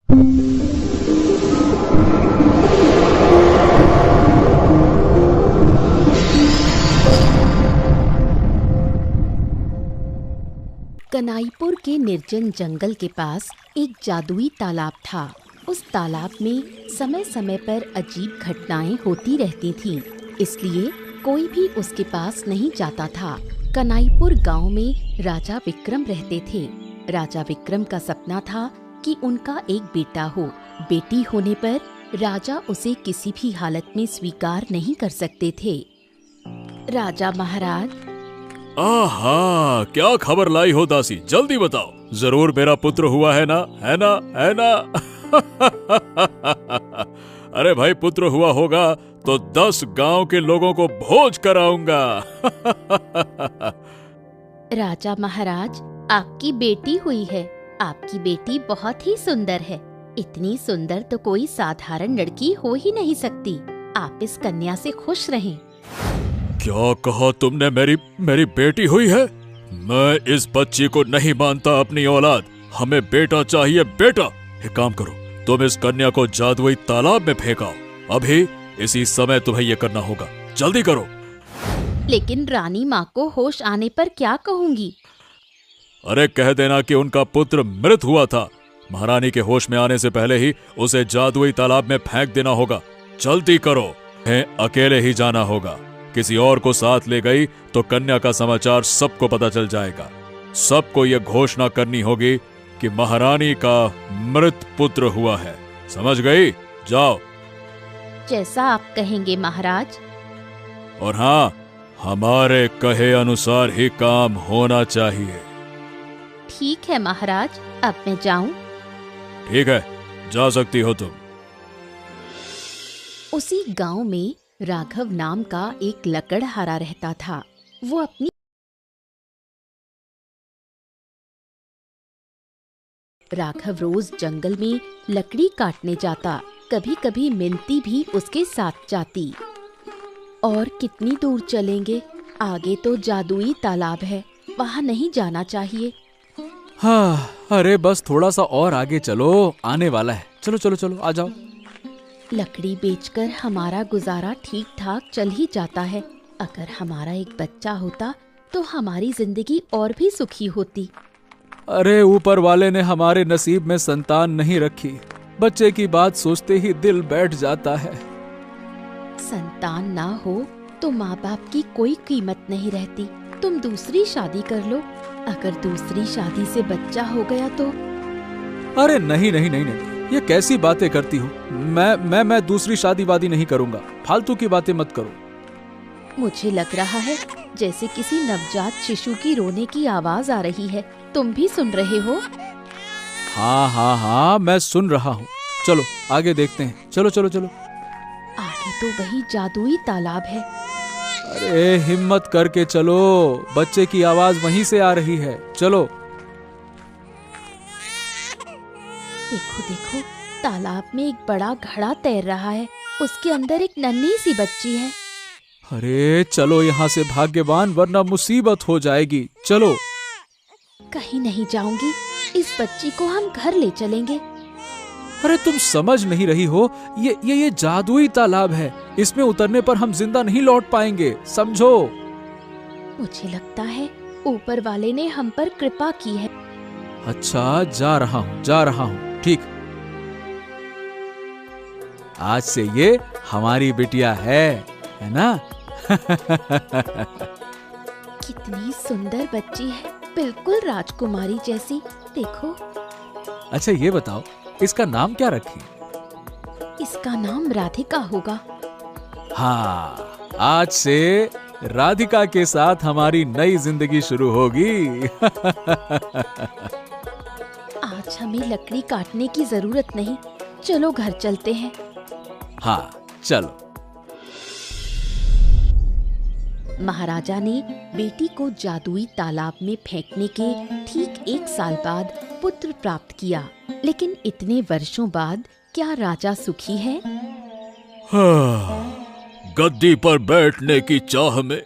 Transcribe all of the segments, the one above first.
कनाईपुर के निर्जन जंगल के पास एक जादुई तालाब था। उस तालाब में समय समय पर अजीब घटनाएं होती रहती थीं, इसलिए कोई भी उसके पास नहीं जाता था। कनाईपुर गांव में राजा विक्रम रहते थे। राजा विक्रम का सपना था कि उनका एक बेटा हो। बेटी होने पर राजा उसे किसी भी हालत में स्वीकार नहीं कर सकते थे। राजा महाराज। आहा, क्या खबर लाई हो दासी, जल्दी बताओ। जरूर मेरा पुत्र हुआ है ना, है ना, है ना? अरे भाई, पुत्र हुआ होगा तो 10 गांव के लोगों को भोज कराऊंगा। राजा महाराज, आपकी बेटी हुई है। आपकी बेटी बहुत ही सुंदर है। इतनी सुंदर तो कोई साधारण लड़की हो ही नहीं सकती। आप इस कन्या से खुश रहें। क्या कहा तुमने? मेरी बेटी हुई है? मैं इस बच्ची को नहीं मानता अपनी औलाद। हमें बेटा चाहिए, बेटा। एक काम करो, तुम इस कन्या को जादुई तालाब में फेंकाओ। अभी इसी समय तुम्हें ये करना होगा, जल्दी करो। लेकिन रानी माँ को होश आने पर क्या कहूँगी? अरे कह देना कि उनका पुत्र मृत हुआ था। महारानी के होश में आने से पहले ही उसे जादुई तालाब में फेंक देना होगा। जल्दी करो। अकेले ही जाना होगा। किसी और को साथ ले गई तो कन्या का समाचार सबको पता चल जाएगा। सबको ये घोषणा करनी होगी कि महारानी का मृत पुत्र हुआ है। समझ गई? जाओ। जैसा आप कहेंगे महाराज। और हाँ, हमारे कहे अनुसार ही काम होना चाहिए। ठीक है महाराज, अब मैं जाऊं? ठीक है, जा सकती हो तुम। उसी गांव में राघव नाम का एक लकड़हारा रहता था। वो अपनी राघव रोज जंगल में लकड़ी काटने जाता। कभी कभी मिनती भी उसके साथ जाती। और कितनी दूर चलेंगे? आगे तो जादुई तालाब है, वहाँ नहीं जाना चाहिए। हाँ, अरे बस थोड़ा सा और आगे चलो, आने वाला है। चलो चलो चलो, आ जाओ। लकड़ी बेचकर हमारा गुजारा ठीक ठाक चल ही जाता है। अगर हमारा एक बच्चा होता तो हमारी जिंदगी और भी सुखी होती। अरे ऊपर वाले ने हमारे नसीब में संतान नहीं रखी। बच्चे की बात सोचते ही दिल बैठ जाता है। संतान ना हो तो माँ बाप की कोई कीमत नहीं रहती। तुम दूसरी शादी कर लो। अगर दूसरी शादी से बच्चा हो गया तो? अरे नहीं नहीं नहीं नहीं, ये कैसी बातें करती हो? मैं दूसरी शादी वादी नहीं करूंगा। फालतू की बातें मत करो। मुझे लग रहा है जैसे किसी नवजात शिशु की रोने की आवाज आ रही है। तुम भी सुन रहे हो? हाँ हाँ हाँ, मैं सुन रहा हूँ। चलो आगे देखते हैं। चलो चलो चलो। आगे तो वही जादुई तालाब है। अरे हिम्मत करके चलो, बच्चे की आवाज वहीं से आ रही है। चलो। देखो देखो, तालाब में एक बड़ा घड़ा तैर रहा है। उसके अंदर एक नन्ही सी बच्ची है। अरे चलो यहाँ से भाग्यवान, वरना मुसीबत हो जाएगी। चलो। कहीं नहीं जाऊंगी। इस बच्ची को हम घर ले चलेंगे। अरे तुम समझ नहीं रही हो, ये जादुई तालाब है। इसमें उतरने पर हम जिंदा नहीं लौट पाएंगे, समझो। मुझे लगता है ऊपर वाले ने हम पर कृपा की है। अच्छा, जा रहा हूँ। ठीक, आज से ये हमारी बिटिया है ना? कितनी सुंदर बच्ची है, बिल्कुल राजकुमारी जैसी। देखो। अच्छा ये बताओ, इसका नाम क्या रखें? इसका नाम राधिका होगा। हाँ, आज से राधिका के साथ हमारी नई जिंदगी शुरू होगी। आज हमें लकड़ी काटने की जरूरत नहीं। चलो घर चलते हैं। हाँ चलो। महाराजा ने बेटी को जादुई तालाब में फेंकने के ठीक 1 साल बाद पुत्र प्राप्त किया। लेकिन इतने वर्षों बाद क्या राजा सुखी है? गद्दी पर बैठने की चाह में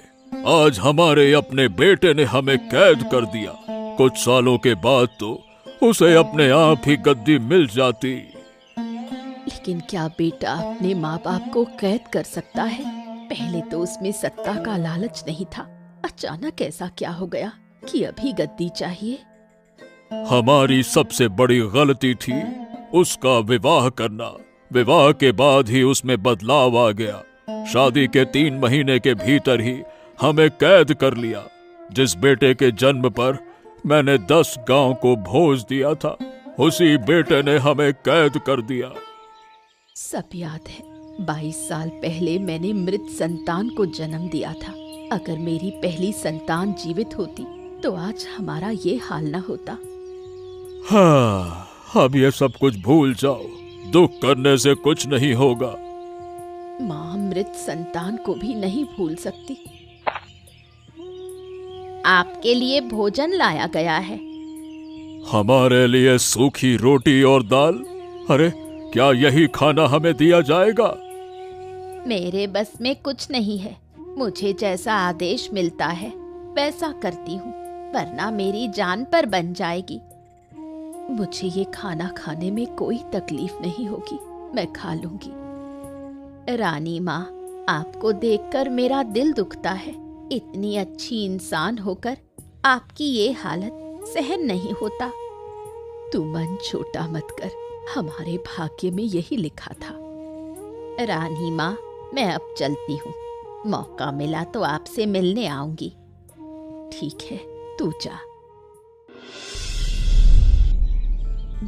आज हमारे अपने बेटे ने हमें कैद कर दिया। कुछ सालों के बाद तो उसे अपने आप ही गद्दी मिल जाती। लेकिन क्या बेटा अपने माँ बाप को कैद कर सकता है? पहले तो उसमें सत्ता का लालच नहीं था, अचानक ऐसा क्या हो गया कि अभी गद्दी चाहिए? हमारी सबसे बड़ी गलती थी उसका विवाह करना। विवाह के बाद ही उसमें बदलाव आ गया। शादी के 3 महीने के भीतर ही हमें कैद कर लिया। जिस बेटे के जन्म पर मैंने 10 गांव को भोज दिया था, उसी बेटे ने हमें कैद कर दिया। सब याद है। 22 साल पहले मैंने मृत संतान को जन्म दिया था। अगर मेरी पहली संतान जीवित होती तो आज हमारा ये हाल न होता। हाँ, अब ये सब कुछ भूल जाओ। दुख करने से कुछ नहीं होगा। माँ मृत संतान को भी नहीं भूल सकती। आपके लिए भोजन लाया गया है। हमारे लिए सूखी रोटी और दाल? अरे, क्या यही खाना हमें दिया जाएगा? मेरे बस में कुछ नहीं है। मुझे जैसा आदेश मिलता है वैसा करती हूँ, वरना मेरी जान पर बन जाएगी। मुझे ये खाना खाने में कोई तकलीफ नहीं होगी, मैं खा लूंगी। रानी माँ, आपको देखकर मेरा दिल दुखता है। इतनी अच्छी इंसान होकर आपकी ये हालत सहन नहीं होता। तू मन छोटा मत कर, हमारे भाग्य में यही लिखा था। रानी माँ, मैं अब चलती हूँ। मौका मिला तो आपसे मिलने आऊंगी। ठीक है, तू जा।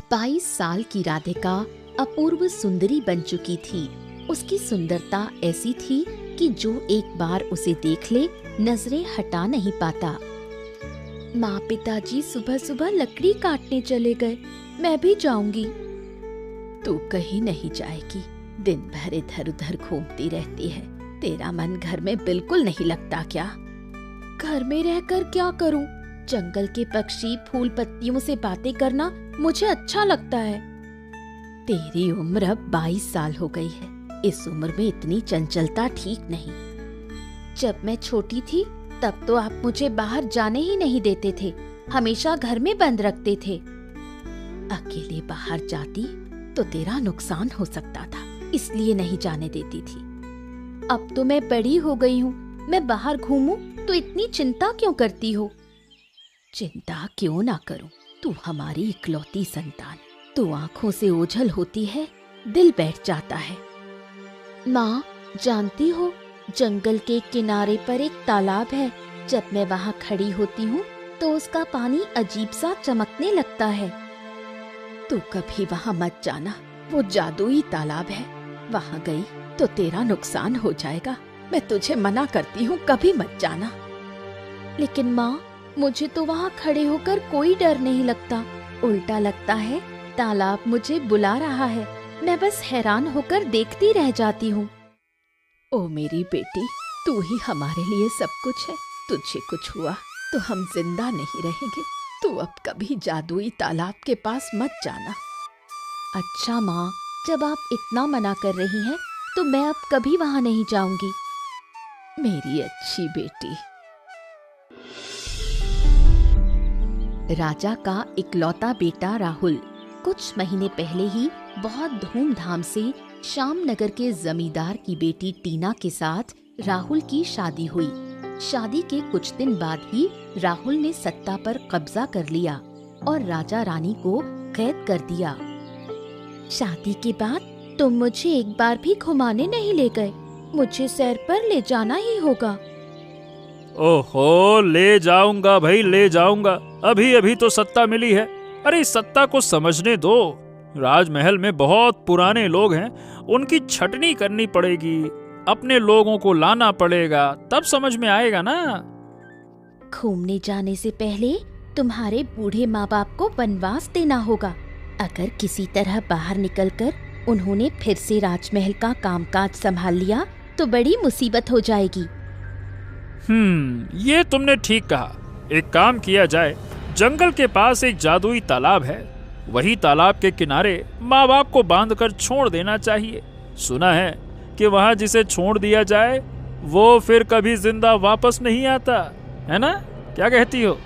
22 साल की राधिका अपूर्व सुंदरी बन चुकी थी। उसकी सुंदरता ऐसी थी कि जो एक बार उसे देख ले नजरें हटा नहीं पाता। माँ पिताजी सुबह सुबह लकड़ी काटने चले गए, मैं भी जाऊंगी। तू कहीं नहीं जाएगी, दिन भर इधर उधर घूमती रहती है। तेरा मन घर में बिल्कुल नहीं लगता क्या? घर में रहकर क्या करूं? जंगल के पक्षी, फूल पत्तियों से बातें करना मुझे अच्छा लगता है। तेरी उम्र अब 22 साल हो गई है। इस उम्र में इतनी चंचलता ठीक नहीं। जब मैं छोटी थी तब तो आप मुझे बाहर जाने ही नहीं देते थे, हमेशा घर में बंद रखते थे। अकेले बाहर जाती तो तेरा नुकसान हो सकता था, इसलिए नहीं जाने देती थी। अब तो मैं बड़ी हो गई हूँ, मैं बाहर घूमूं तो इतनी चिंता क्यों करती हो? चिंता क्यों ना करूं, तू हमारी इकलौती संतान। तू आंखों से ओझल होती है, दिल बैठ जाता है। माँ, जानती हो जंगल के किनारे पर एक तालाब है। जब मैं वहाँ खड़ी होती हूँ तो उसका पानी अजीब सा चमकने लगता है। तू कभी वहाँ मत जाना, वो जादुई तालाब है। वहाँ गई तो तेरा नुकसान हो जाएगा। मैं तुझे मना करती हूँ, कभी मत जाना। लेकिन माँ, मुझे तो वहाँ खड़े होकर कोई डर नहीं लगता, उल्टा लगता है तालाब मुझे बुला रहा है। मैं बस हैरान होकर देखती रह जाती हूँ। ओ मेरी बेटी, तू ही हमारे लिए सब कुछ है। तुझे कुछ हुआ तो हम जिंदा नहीं रहेंगे। तू अब कभी जादुई तालाब के पास मत जाना। अच्छा माँ, जब आप इतना मना कर रही हैं तो मैं अब कभी वहाँ नहीं जाऊंगी। मेरी अच्छी बेटी। राजा का इकलौता बेटा राहुल। कुछ महीने पहले ही बहुत धूमधाम से श्यामनगर के जमींदार की बेटी टीना के साथ राहुल की शादी हुई। शादी के कुछ दिन बाद ही राहुल ने सत्ता पर कब्जा कर लिया और राजा रानी को कैद कर दिया। शादी के बाद तुम मुझे एक बार भी घुमाने नहीं ले गए। मुझे सैर पर ले जाना ही होगा। ओहो, ले जाऊंगा भाई, ले जाऊंगा। अभी अभी तो सत्ता मिली है। अरे इस सत्ता को समझने दो। राजमहल में बहुत पुराने लोग हैं, उनकी छटनी करनी पड़ेगी। अपने लोगों को लाना पड़ेगा, तब समझ में आएगा ना। घूमने जाने से पहले तुम्हारे बूढ़े माँ बाप को वनवास देना होगा। अगर किसी तरह बाहर निकलकर उन्होंने फिर से राजमहल का कामकाज संभाल लिया तो बड़ी मुसीबत हो जाएगी। ये तुमने ठीक कहा। एक काम किया जाए, जंगल के पास एक जादुई तालाब है, वही तालाब के किनारे माँ बाप को बांधकर छोड़ देना चाहिए। सुना है कि वहाँ जिसे छोड़ दिया जाए वो फिर कभी जिंदा वापस नहीं आता, है ना? क्या कहती हो?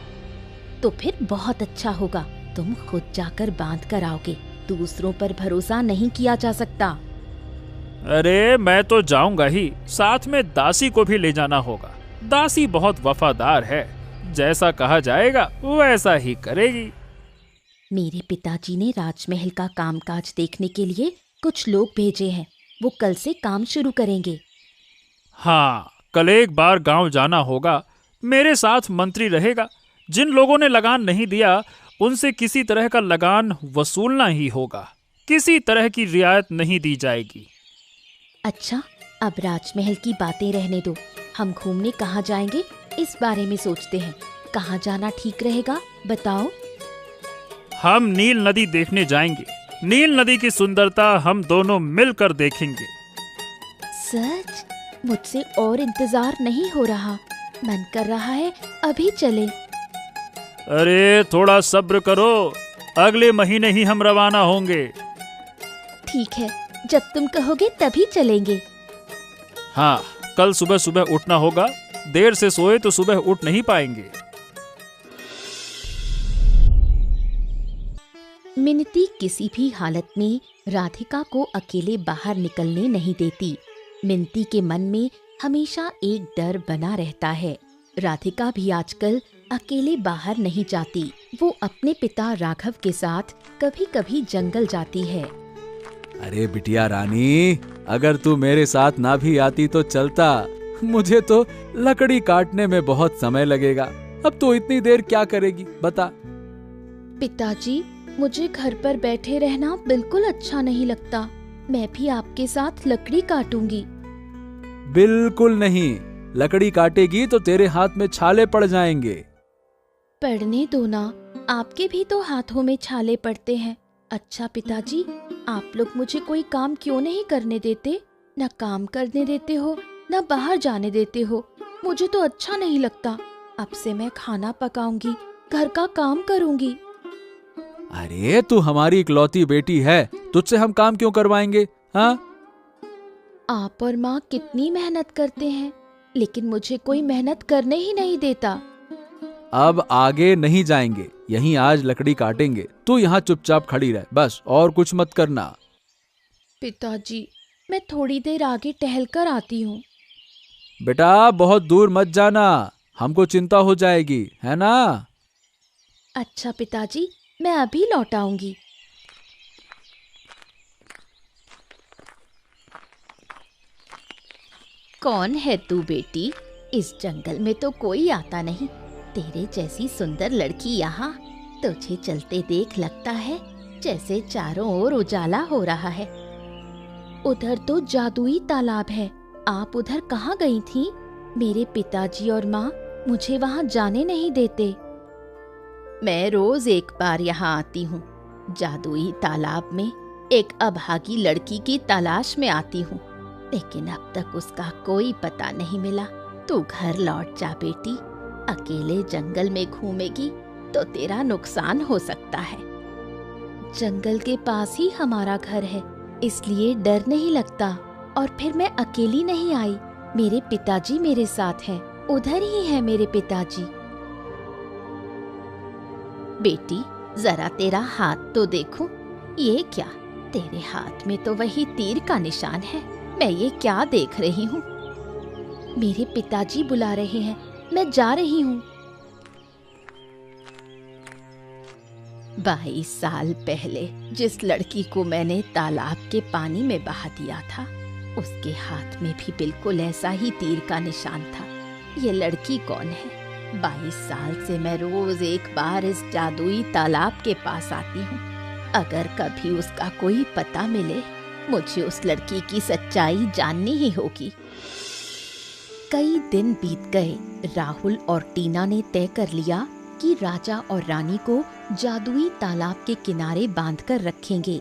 तो फिर बहुत अच्छा होगा। तुम खुद जाकर बांध कर आओगे, दूसरों पर भरोसा नहीं किया जा सकता। अरे मैं तो जाऊंगा ही, साथ में दासी को भी ले जाना होगा। दासी बहुत वफादार है, जैसा कहा जाएगा वैसा ही करेगी। मेरे पिताजी ने राजमहल का कामकाज देखने के लिए कुछ लोग भेजे हैं। वो कल से काम शुरू करेंगे। हाँ, कल एक बार गांव जाना होगा। मेरे साथ मंत्री रहेगा। जिन लोगों ने लगान नहीं दिया उनसे किसी तरह का लगान वसूलना ही होगा। किसी तरह की रियायत नहीं दी जाएगी। अच्छा, अब राजमहल की बातें रहने दो। हम घूमने कहाँ जाएंगे इस बारे में सोचते हैं। कहाँ जाना ठीक रहेगा बताओ। हम नील नदी देखने जाएंगे। नील नदी की सुंदरता हम दोनों मिलकर देखेंगे। सच? मुझसे और इंतजार नहीं हो रहा। मन कर रहा है अभी चले। अरे थोड़ा सब्र करो, अगले महीने ही हम रवाना होंगे। ठीक है, जब तुम कहोगे तभी चलेंगे। हाँ, कल सुबह सुबह उठना होगा। देर से सोए तो सुबह उठ नहीं पाएंगे। मिनती किसी भी हालत में राधिका को अकेले बाहर निकलने नहीं देती। मिनती के मन में हमेशा एक डर बना रहता है। राधिका भी आजकल अकेले बाहर नहीं जाती। वो अपने पिता राघव के साथ कभी कभी जंगल जाती है। अरे बिटिया रानी, अगर तू मेरे साथ ना भी आती तो चलता। मुझे तो लकड़ी काटने में बहुत समय लगेगा। अब तो इतनी देर क्या करेगी बता। पिताजी, मुझे घर पर बैठे रहना बिल्कुल अच्छा नहीं लगता। मैं भी आपके साथ लकड़ी काटूंगी। बिल्कुल नहीं, लकड़ी काटेगी तो तेरे हाथ में छाले पड़ जाएंगे। पढ़ने दो ना, आपके भी तो हाथों में छाले पड़ते हैं। अच्छा पिताजी, आप लोग मुझे कोई काम क्यों नहीं करने देते? न काम करने देते हो न बाहर जाने देते हो। मुझे तो अच्छा नहीं लगता। अब से मैं खाना पकाऊंगी, घर का काम करूंगी। अरे तू हमारी इकलौती बेटी है, तुझसे हम काम क्यों करवाएंगे? हाँ, आप और माँ कितनी मेहनत करते हैं, लेकिन मुझे कोई मेहनत करने ही नहीं देता। अब आगे नहीं जाएंगे, यहीं आज लकड़ी काटेंगे। तू यहाँ चुपचाप खड़ी रह बस, और कुछ मत करना। पिताजी, मैं थोड़ी देर आगे टहल कर आती हूँ। बेटा बहुत दूर मत जाना, हमको चिंता हो जाएगी, है ना? अच्छा पिताजी, मैं अभी लौट आऊंगी। कौन है तू बेटी? इस जंगल में तो कोई आता नहीं। तेरे जैसी सुंदर लड़की यहाँ। तुझे चलते देख लगता है जैसे चारों ओर उजाला हो रहा है। उधर तो जादुई तालाब है। आप उधर कहाँ गई थी? मेरे पिताजी और माँ मुझे वहाँ जाने नहीं देते। मैं रोज एक बार यहाँ आती हूँ। जादुई तालाब में एक अभागी लड़की की तलाश में आती हूँ, लेकिन अब तक उसका कोई पता नहीं मिला। तू घर लौट जा बेटी। अकेले जंगल में घूमेगी तो तेरा नुकसान हो सकता है। जंगल के पास ही हमारा घर है, इसलिए डर नहीं लगता। और फिर मैं अकेली नहीं आई, मेरे पिताजी मेरे साथ हैं। उधर ही है मेरे पिताजी। बेटी, जरा तेरा हाथ तो देखूं। ये क्या? तेरे हाथ में तो वही तीर का निशान है। मैं ये क्या देख रही हूँ? मेरे पिताजी बुला रहे हैं, मैं जा रही हूँ। 22 साल पहले जिस लड़की को मैंने तालाब के पानी में बहा दिया था, उसके हाथ में भी बिल्कुल ऐसा ही तीर का निशान था। ये लड़की कौन है? 22 साल से मैं रोज एक बार इस जादुई तालाब के पास आती हूँ। अगर कभी उसका कोई पता मिले, मुझे उस लड़की की सच्चाई जाननी ही होगी। कई दिन बीत गए। राहुल और टीना ने तय कर लिया कि राजा और रानी को जादुई तालाब के किनारे बांधकर रखेंगे।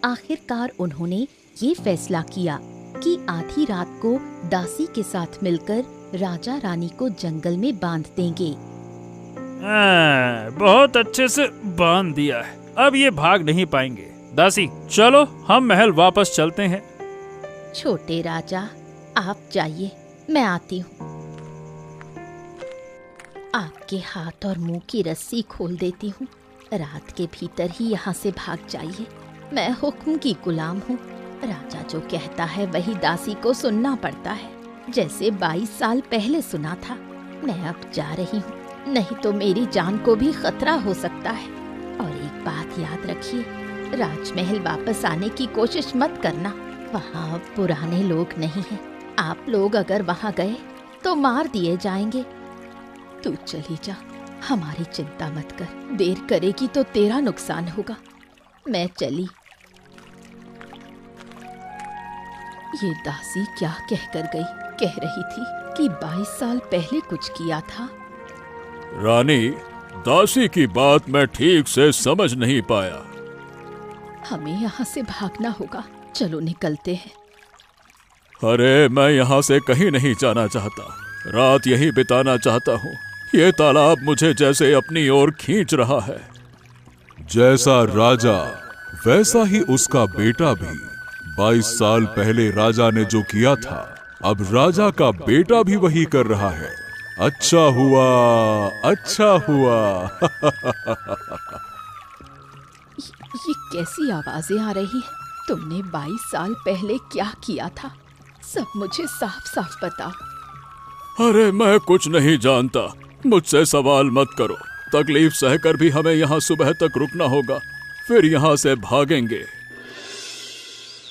आखिरकार उन्होंने ये फैसला किया कि आधी रात को दासी के साथ मिलकर राजा रानी को जंगल में बांध देंगे। बहुत अच्छे से बांध दिया है, अब ये भाग नहीं पाएंगे। दासी, चलो हम महल वापस चलते हैं। छोटे राजा, आप जाइए, मैं आती हूँ। आपके हाथ और मुंह की रस्सी खोल देती हूँ। रात के भीतर ही यहाँ से भाग जाइए। मैं हुक्म की गुलाम हूँ। राजा जो कहता है वही दासी को सुनना पड़ता है, जैसे 22 साल पहले सुना था। मैं अब जा रही हूँ, नहीं तो मेरी जान को भी खतरा हो सकता है। और एक बात याद रखिए, राजमहल वापस आने की कोशिश मत करना। वहाँ अब पुराने लोग नहीं हैं। आप लोग अगर वहाँ गए तो मार दिए जाएंगे। तू चली जा, हमारी चिंता मत कर। देर करेगी तो तेरा नुकसान होगा। मैं चली। ये दासी क्या कहकर गई? कह रही थी कि 22 साल पहले कुछ किया था। रानी, दासी की बात मैं ठीक से समझ नहीं पाया। हमें यहाँ से भागना होगा। चलो निकलते हैं। अरे मैं यहाँ से कहीं नहीं जाना चाहता, रात यहीं बिताना चाहता हूँ। ये तालाब मुझे जैसे अपनी ओर खींच रहा है। जैसा राजा वैसा ही उसका बेटा भी। 22 साल पहले राजा ने जो किया था, अब राजा का बेटा भी वही कर रहा है। अच्छा हुआ, अच्छा हुआ। ये कैसी आवाजें आ रही हैं? तुमने 22 साल पहले क्या किया था? सब मुझे साफ साफ बता। अरे मैं कुछ नहीं जानता, मुझसे सवाल मत करो। तकलीफ सहकर भी हमें यहाँ सुबह तक रुकना होगा, फिर यहाँ से भागेंगे।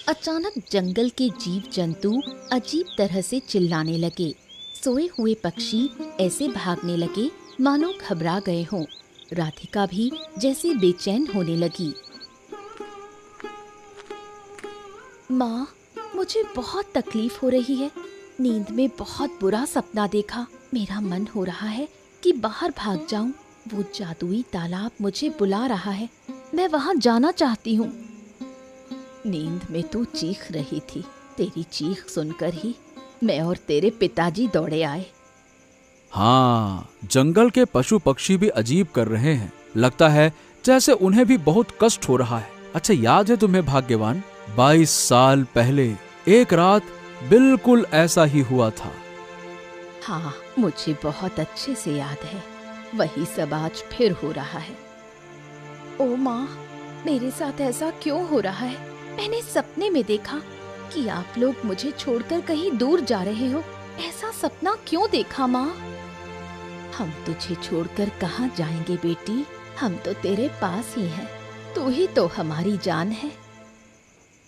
अचानक जंगल के जीव जंतु अजीब तरह से चिल्लाने लगे। सोए हुए पक्षी ऐसे भागने लगे मानो घबरा गए हों। राधिका भी जैसे बेचैन होने लगी। माँ, मुझे बहुत तकलीफ हो रही है। नींद में बहुत बुरा सपना देखा। मेरा मन हो रहा है कि बाहर भाग जाऊं। वो जादुई तालाब मुझे बुला रहा है। मैं वहां जाना चाहती हूँ। नींद में तू चीख रही थी। तेरी चीख सुनकर ही मैं और तेरे पिताजी दौड़े आए। हाँ, जंगल के पशु पक्षी भी अजीब कर रहे हैं। लगता है जैसे उन्हें भी बहुत कष्ट हो रहा है। अच्छा, याद है तुम्हें भाग्यवान, 22 साल पहले एक रात बिल्कुल ऐसा ही हुआ था। हाँ, मुझे बहुत अच्छे से याद है। वही सब आज फिर हो रहा है। ओ माँ, मेरे साथ ऐसा क्यों हो रहा है? मैंने सपने में देखा कि आप लोग मुझे छोड़कर कहीं दूर जा रहे हो। ऐसा सपना क्यों देखा माँ? हम तुझे छोड़कर कहाँ जाएंगे बेटी? हम तो तेरे पास ही हैं। तू ही तो हमारी जान है।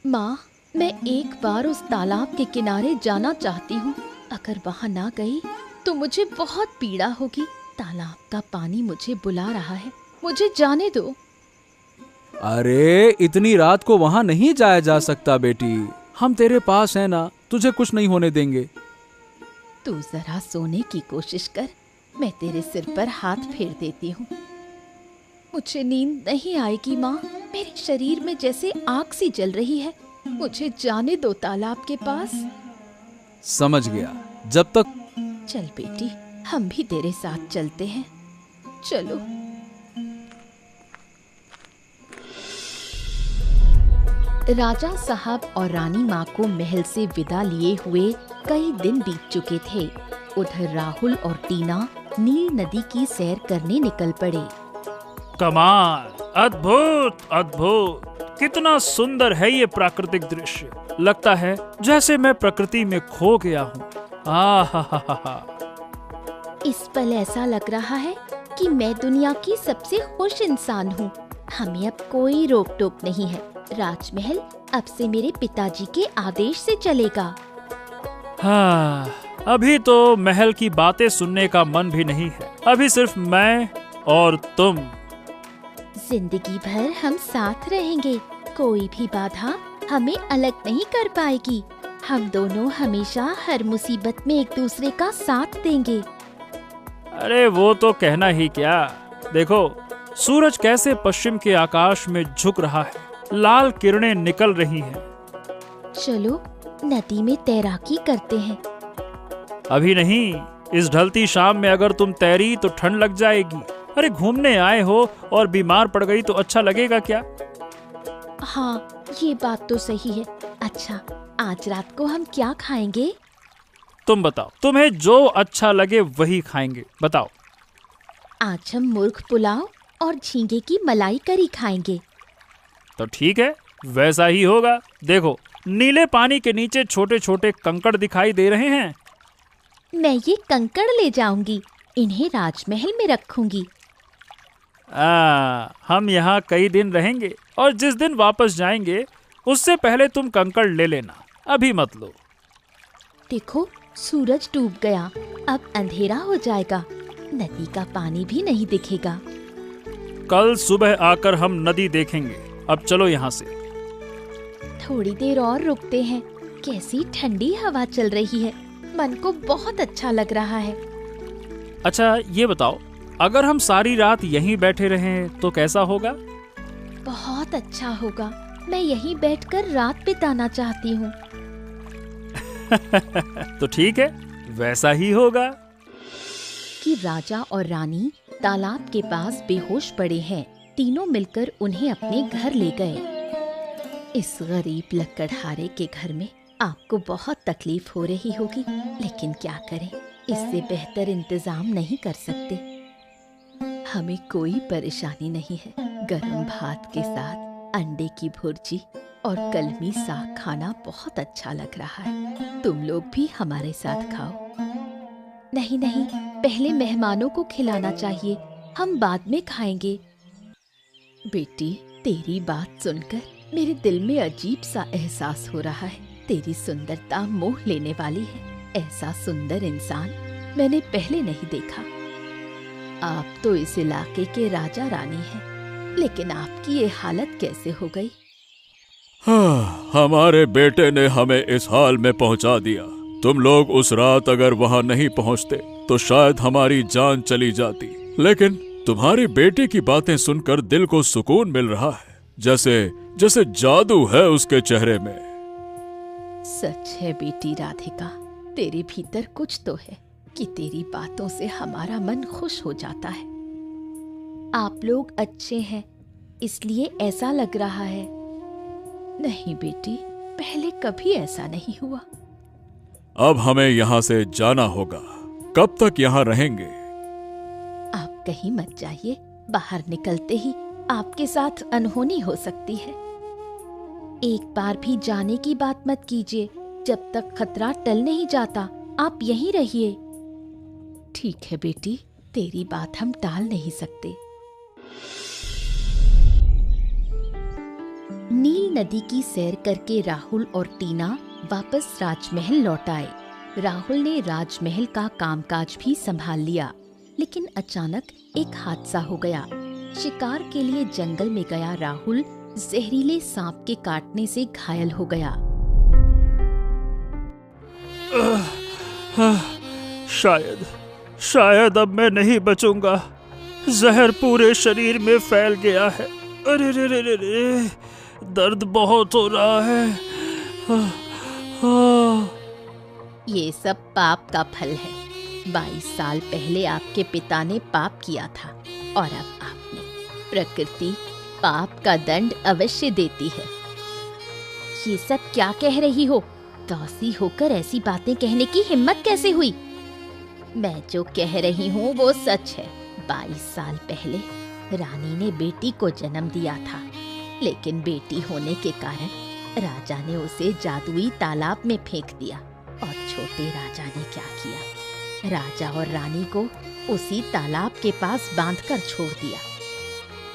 माँ, मैं एक बार उस तालाब के किनारे जाना चाहती हूँ। अगर वहाँ ना गई तो मुझे बहुत पीड़ा होगी। तालाब का पानी मुझे बुला रहा है। मुझे जाने दो। अरे, इतनी रात को वहां नहीं जाया जा सकता बेटी। हम तेरे पास हैं ना, तुझे कुछ नहीं होने देंगे। तू जरा सोने की कोशिश कर, मैं तेरे सिर पर हाथ फेर देती हूँ। मुझे नींद नहीं आएगी माँ। मेरे शरीर में जैसे आग सी जल रही है। मुझे जाने दो तालाब के पास। समझ गया। जब तक चल बेटी, हम भी तेरे साथ चलते हैं। चलो। राजा साहब और रानी माँ को महल से विदा लिए हुए कई दिन बीत चुके थे। उधर राहुल और टीना नील नदी की सैर करने निकल पड़े। कमाल, अद्भुत अद्भुत, कितना सुंदर है ये प्राकृतिक दृश्य। लगता है जैसे मैं प्रकृति में खो गया हूँ। इस पल ऐसा लग रहा है कि मैं दुनिया की सबसे खुश इंसान हूँ। हमें अब कोई रोक टोक नहीं है। राजमहल अब से मेरे पिताजी के आदेश से चलेगा। हाँ, अभी तो महल की बातें सुनने का मन भी नहीं है। अभी सिर्फ मैं और तुम। जिंदगी भर हम साथ रहेंगे। कोई भी बाधा हमें अलग नहीं कर पाएगी। हम दोनों हमेशा हर मुसीबत में एक दूसरे का साथ देंगे। अरे वो तो कहना ही क्या। देखो, सूरज कैसे पश्चिम के आकाश में झुक रहा है। लाल किरणें निकल रही हैं। चलो नदी में तैराकी करते हैं। अभी नहीं, इस ढलती शाम में अगर तुम तैरी तो ठंड लग जाएगी। अरे घूमने आए हो और बीमार पड़ गई तो अच्छा लगेगा क्या? हाँ, ये बात तो सही है। अच्छा, आज रात को हम क्या खाएंगे? तुम बताओ, तुम्हें जो अच्छा लगे वही खाएंगे। बताओ। आज हम मुर्ग पुलाव और झींगे की मलाई करी खाएंगे। तो ठीक है, वैसा ही होगा। देखो, नीले पानी के नीचे छोटे छोटे कंकड़ दिखाई दे रहे हैं। मैं ये कंकड़ ले जाऊंगी, इन्हें राजमहल में रखूंगी। हम यहाँ कई दिन रहेंगे और जिस दिन वापस जाएंगे उससे पहले तुम कंकड़ ले लेना, अभी मत लो। देखो, सूरज डूब गया, अब अंधेरा हो जाएगा, नदी का पानी भी नहीं दिखेगा। कल सुबह आकर हम नदी देखेंगे। अब चलो यहाँ से। थोड़ी देर और रुकते हैं, कैसी ठंडी हवा चल रही है, मन को बहुत अच्छा लग रहा है। अच्छा ये बताओ, अगर हम सारी रात यहीं बैठे रहें तो कैसा होगा? बहुत अच्छा होगा, मैं यहीं बैठकर रात बिताना चाहती हूँ। तो ठीक है, वैसा ही होगा। कि राजा और रानी तालाब के पास बेहोश पड़े हैं। तीनों मिलकर उन्हें अपने घर ले गए। इस गरीब लकड़हारे के घर में आपको बहुत तकलीफ हो रही होगी, लेकिन क्या करें, इससे बेहतर इंतजाम नहीं कर सकते। हमें कोई परेशानी नहीं है। गरम भात के साथ अंडे की भुर्जी और कलमी साग खाना बहुत अच्छा लग रहा है। तुम लोग भी हमारे साथ खाओ। नहीं नहीं, पहले मेहमानों को खिलाना चाहिए, हम बाद में खाएंगे। बेटी, तेरी बात सुनकर मेरे दिल में अजीब सा एहसास हो रहा है। तेरी सुंदरता मोह लेने वाली है। ऐसा सुंदर इंसान मैंने पहले नहीं देखा। आप तो इस इलाके के राजा रानी हैं, लेकिन आपकी ये हालत कैसे हो गई? हमारे बेटे ने हमें इस हाल में पहुंचा दिया। तुम लोग उस रात अगर वहां नहीं पहुंचते तो शायद हमारी जान चली जाती। लेकिन तुम्हारी बेटी की बातें सुनकर दिल को सुकून मिल रहा है, जैसे जादू है उसके चेहरे में। सच है बेटी राधिका, तेरे भीतर कुछ तो है कि तेरी बातों से हमारा मन खुश हो जाता है। आप लोग अच्छे हैं, इसलिए ऐसा लग रहा है। नहीं बेटी, पहले कभी ऐसा नहीं हुआ। अब हमें यहाँ से जाना होगा। कब तक यहाँ रहेंगे? आप कहीं मत जाइए, बाहर निकलते ही आपके साथ अनहोनी हो सकती है। एक बार भी जाने की बात मत कीजिए, जब तक खतरा टल नहीं जाता। आप यहीं रहिए। ठीक है बेटी, तेरी बात हम टाल नहीं सकते। नील नदी की सैर करके राहुल और टीना वापस राजमहल लौट आए। राहुल ने राजमहल का कामकाज भी संभाल लिया, लेकिन अचानक एक हादसा हो गया। शिकार के लिए जंगल में गया राहुल जहरीले सांप के काटने से घायल हो गया। शायद अब मैं नहीं बचूंगा। जहर पूरे शरीर में फैल गया है। अरे रे रे रे रे, दर्द बहुत हो रहा है। ये सब पाप का फल है। 22 साल पहले आपके पिता ने पाप किया था और अब आपने। प्रकृति पाप का दंड अवश्य देती है। ये सब क्या कह रही हो? दासी होकर ऐसी बातें कहने की हिम्मत कैसे हुई? मैं जो कह रही हूँ वो सच है। 22 साल पहले रानी ने बेटी को जन्म दिया था, लेकिन बेटी होने के कारण राजा ने उसे जादुई तालाब में फेंक दिया। और छोटे राजा ने क्या किया? राजा और रानी को उसी तालाब के पास बांधकर छोड़ दिया।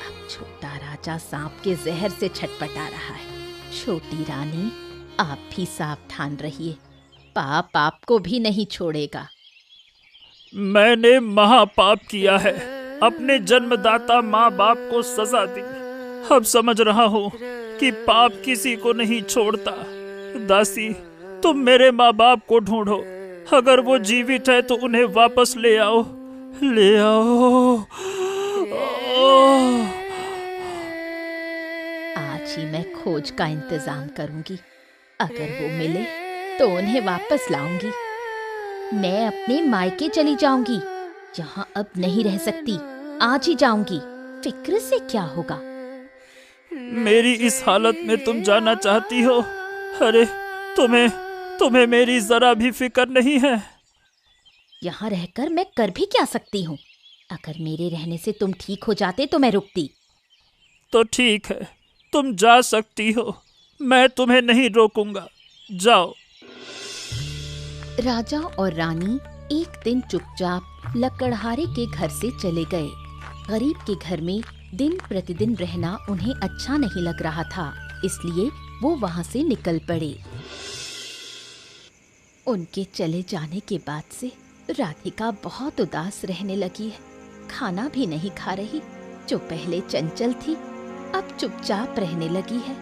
अब छोटा राजा सांप के जहर से छटपटा रहा है। छोटी रानी, आप भी सावधान रहिए, पाप आपको भी नहीं छोड़ेगा। मैंने महापाप किया है, अपने जन्मदाता माँ बाप को सजा दी। अब समझ रहा हूँ कि पाप किसी को नहीं छोड़ता। दासी, तुम मेरे माँ बाप को ढूंढो। अगर वो जीवित है तो उन्हें वापस ले आओ, ले आओ। आज ही मैं खोज का इंतजाम करूंगी। अगर वो मिले तो उन्हें वापस लाऊंगी। मैं अपने मायके चली जाऊंगी, जहाँ अब नहीं रह सकती। आज ही जाऊंगी, फिक्र से क्या होगा। मेरी इस हालत में तुम जाना चाहती हो? अरे तुम्हें मेरी जरा भी फिक्र नहीं है। यहाँ रहकर मैं कर भी क्या सकती हूँ? अगर मेरे रहने से तुम ठीक हो जाते तो मैं रुकती। तो ठीक है, तुम जा सकती हो, मैं तुम्हें नहीं रोकूंगा, जाओ। राजा और रानी एक दिन चुपचाप लकड़हारे के घर से चले गए। गरीब के घर में दिन प्रतिदिन रहना उन्हें अच्छा नहीं लग रहा था, इसलिए वो वहां से निकल पड़े। उनके चले जाने के बाद से राधिका बहुत उदास रहने लगी है। खाना भी नहीं खा रही। जो पहले चंचल थी, अब चुपचाप रहने लगी है।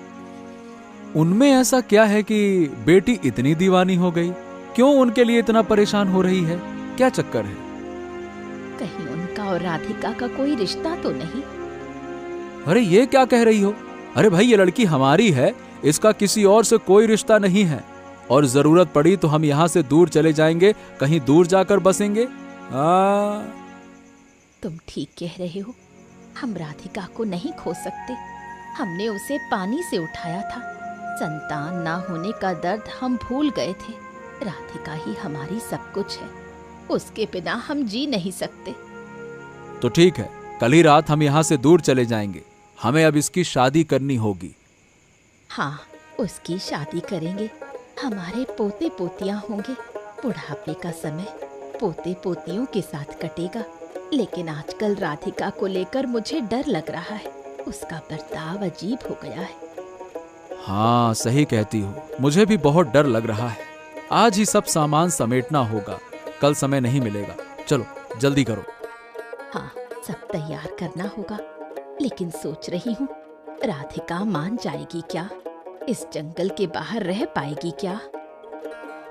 उनमें ऐसा क्या है कि बेटी इतनी दीवानी हो गई? क्यों उनके लिए इतना परेशान हो रही है? क्या चक्कर है? कहीं उनका और राधिका का कोई रिश्ता तो नहीं? अरे ये क्या कह रही हो? अरे भाई, ये लड़की हमारी है, इसका किसी और से कोई रिश्ता नहीं है। और जरूरत पड़ी तो हम यहाँ से दूर चले जाएंगे, कहीं दूर जाकर बसेंगे। तुम ठीक कह रहे हो। हम राधिका को नहीं खो सकते। हमने उसे पानी से उठाया था। संतान ना होने का दर्द हम भूल गए थे। राधिका ही हमारी सब कुछ है। उसके बिना हम जी नहीं सकते। तो ठीक है, कल ही रात हम यहाँ से दूर चले जाएंगे। हमें अब इसकी शादी करनी होगी। हाँ, उसकी शादी करेंगे। हमारे पोते पोतियां होंगे। बुढ़ापे का समय पोते पोतियों के साथ कटेगा। लेकिन आजकल राधिका को लेकर मुझे डर लग रहा है। उसका बर्ताव अजीब हो गया है। हाँ, सही कहती हो। मुझे भी बहुत डर लग रहा है। आज ही सब सामान समेटना होगा, कल समय नहीं मिलेगा। चलो जल्दी करो। हाँ, सब तैयार करना होगा। लेकिन सोच रही हूँ, राधिका मान जाएगी क्या? इस जंगल के बाहर रह पाएगी क्या?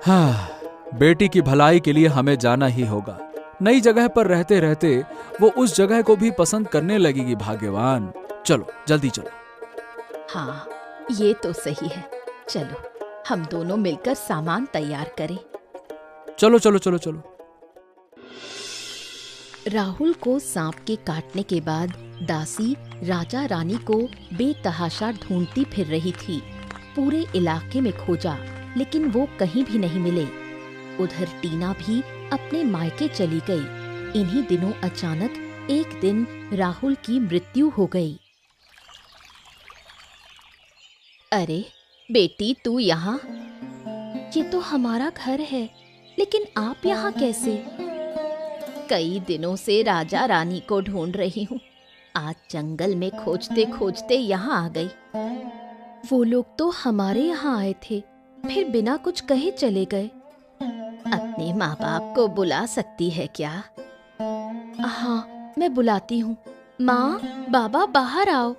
हाँ, बेटी की भलाई के लिए हमें जाना ही होगा। नई जगह पर रहते रहते वो उस जगह को भी पसंद करने लगेगी। भाग्यवान। चलो जल्दी चलो। हाँ, ये तो सही है। चलो हम दोनों मिलकर सामान तैयार करें। चलो चलो चलो चलो। राहुल को सांप के काटने के बाद दासी राजा रानी को बेतहाशा ढूंढती फिर रही थी। पूरे इलाके में खोजा, लेकिन वो कहीं भी नहीं मिले। उधर टीना भी अपने मायके चली गई। इन्हीं दिनों अचानक एक दिन राहुल की मृत्यु हो गई। अरे बेटी, तू यहाँ? ये तो हमारा घर है, लेकिन आप यहाँ कैसे? कई दिनों से राजा रानी को ढूंढ रही हूँ। आज जंगल में खोजते खोजते यहाँ आ गई। वो लोग तो हमारे यहाँ आए थे, फिर बिना कुछ कहे चले गए। अपने माँ बाप को बुला सकती है क्या? हाँ, मैं बुलाती हूँ। माँ, बाबा, बाहर आओ।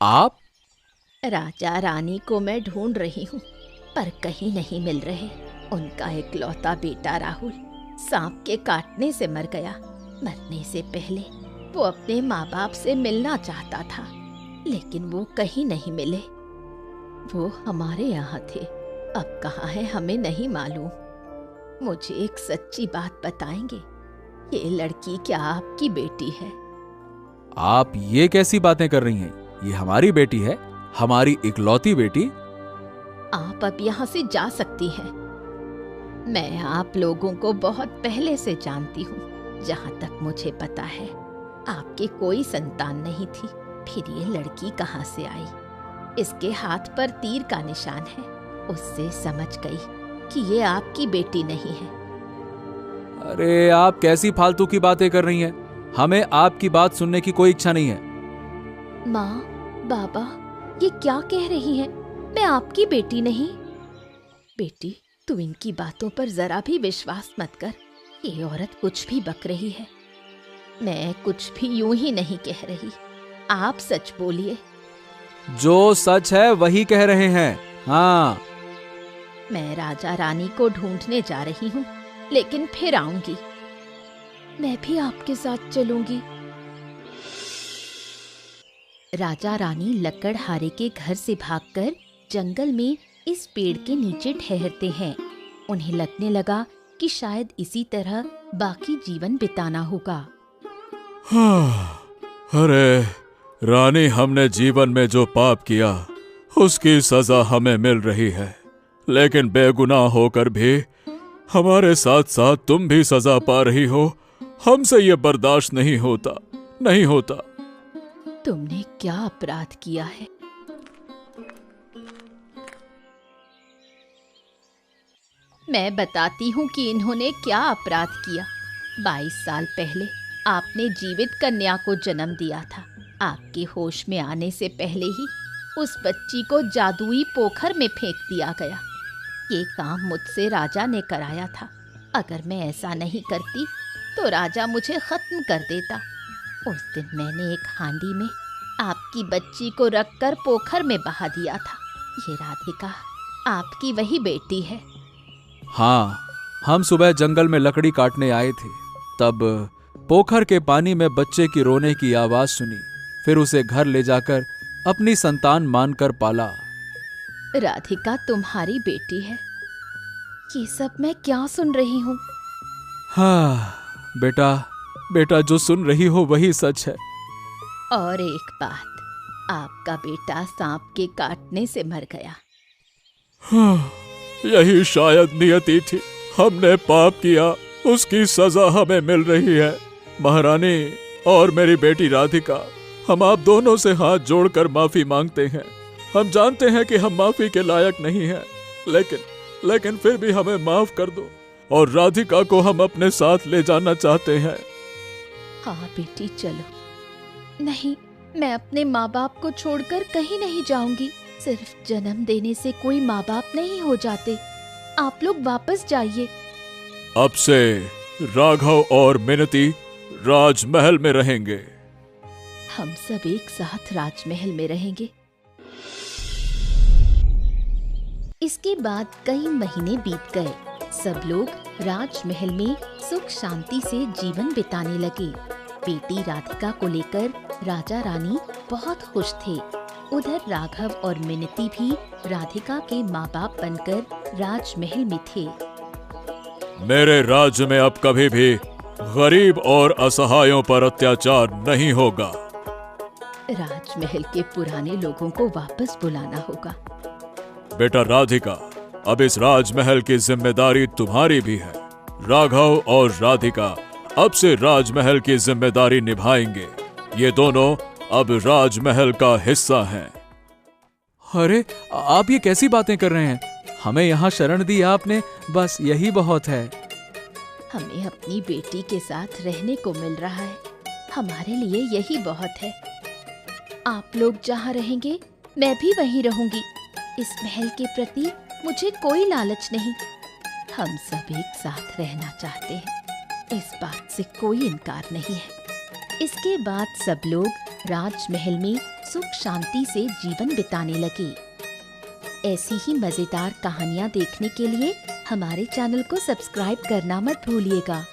आप? राजा रानी को मैं ढूंढ रही हूँ, पर कहीं नहीं मिल रहे। उनका इकलौता बेटा राहुल सांप के काटने से मर गया। मरने से पहले वो अपने माँ बाप से मिलना चाहता था, लेकिन वो कहीं नहीं मिले। वो हमारे यहाँ थे, अब कहाँ है हमें नहीं मालूम। मुझे एक सच्ची बात बताएंगे, ये लड़की क्या आपकी बेटी है? आप ये कैसी बातें कर रही हैं? ये हमारी बेटी है, हमारी इकलौती बेटी। आप अब यहाँ से जा सकती हैं। मैं आप लोगों को बहुत पहले से जानती हूँ। जहाँ तक मुझे पता है, आपकी कोई संतान नहीं थी। फिर ये लड़की कहाँ से आई? इसके हाथ पर तीर का निशान है। उससे समझ गई कि ये आपकी बेटी नहीं है। अरे आप कैसी फालतू की बातें कर रही हैं? हमें आपकी बात सुनने की कोई इच्छा नहीं है। माँ, बाबा, ये क्या कह रही हैं? मैं आपकी बेटी नहीं। बेटी, तू इनकी बातों पर जरा भी विश्वास मत कर। ये औरत कुछ भी बक रही है। मैं कुछ भी यूं ही नहीं कह रही। आप सच बोलिए। जो सच है वही कह रहे हैं। हाँ, मैं राजा रानी को ढूंढने जा रही हूँ, लेकिन फिर आऊंगी। मैं भी आपके साथ चलूंगी। राजा रानी लकड़हारे के घर से भागकर जंगल में इस पेड़ के नीचे ठहरते हैं। उन्हें लगने लगा कि शायद इसी तरह बाकी जीवन बिताना होगा। अरे रानी, हमने जीवन में जो पाप किया उसकी सजा हमें मिल रही है, लेकिन बेगुनाह होकर भी हमारे साथ साथ तुम भी सजा पा रही हो। हमसे ये बर्दाश्त नहीं होता, नहीं होता। तुमने क्या अपराध किया है? मैं बताती हूँ कि इन्होंने क्या अपराध किया। 22 साल पहले आपने जीवित कन्या को जन्म दिया था। आपके होश में आने से पहले ही उस बच्ची को जादुई पोखर में फेंक दिया गया। ये काम मुझसे राजा ने कराया था। अगर मैं ऐसा नहीं करती तो राजा मुझे खत्म कर देता। उस दिन मैंने एक हांडी में आपकी बच्ची को रखकर पोखर में बहा दिया था। ये राधिका आपकी वही बेटी है। हाँ, हम सुबह जंगल में लकड़ी काटने आए थे, तब पोखर के पानी में बच्चे की रोने की आवाज सुनी। फिर उसे घर ले जाकर अपनी संतान मानकर पाला। राधिका तुम्हारी बेटी है। ये सब मैं क्या सुन रही हूँ? हाँ बेटा, बेटा जो सुन रही हो वही सच है। और एक बात, आपका बेटा सांप के काटने से मर गया। हाँ, यही शायद नियति थी। हमने पाप किया, उसकी सजा हमें मिल रही है। महारानी और मेरी बेटी राधिका, हम आप दोनों से हाथ जोड़कर माफी मांगते हैं। हम जानते हैं कि हम माफी के लायक नहीं हैं, लेकिन फिर भी हमें माफ कर दो और राधिका को हम अपने साथ ले जाना चाहते हैं। हाँ बेटी चलो। नहीं, मैं अपने माँ बाप को छोड़कर कहीं नहीं जाऊंगी। सिर्फ जन्म देने से कोई माँ बाप नहीं हो जाते। आप लोग वापस जाइए। अब से राघव और मिनती राजमहल में रहेंगे। हम सब एक साथ राजमहल में रहेंगे। इसके बाद कई महीने बीत गए। सब लोग राजमहल में सुख शांति से जीवन बिताने लगे। बेटी राधिका को लेकर राजा रानी बहुत खुश थे। उधर राघव और मिनती भी राधिका के माँ बाप बनकर राजमहल में थे। मेरे राज्य में अब कभी भी गरीब और असहायों पर अत्याचार नहीं होगा। राजमहल के पुराने लोगों को वापस बुलाना होगा। बेटा राधिका, अब इस राजमहल की जिम्मेदारी तुम्हारी भी है। राघव और राधिका अब से राजमहल की जिम्मेदारी निभाएंगे। ये दोनों अब राजमहल का हिस्सा हैं। अरे आप ये कैसी बातें कर रहे हैं? हमें यहाँ शरण दी आपने, बस यही बहुत है। हमें अपनी बेटी के साथ रहने को मिल रहा है। हमारे लिए यही बहुत है। आप लोग जहाँ रहेंगे मैं भी वहीं रहूंगी। इस महल के प्रति मुझे कोई लालच नहीं। हम सब एक साथ रहना चाहते हैं। इस बात से कोई इनकार नहीं है। इसके बाद सब लोग राजमहल में सुख शांति से जीवन बिताने लगे। ऐसी ही मजेदार कहानियाँ देखने के लिए हमारे चैनल को सब्सक्राइब करना मत भूलिएगा।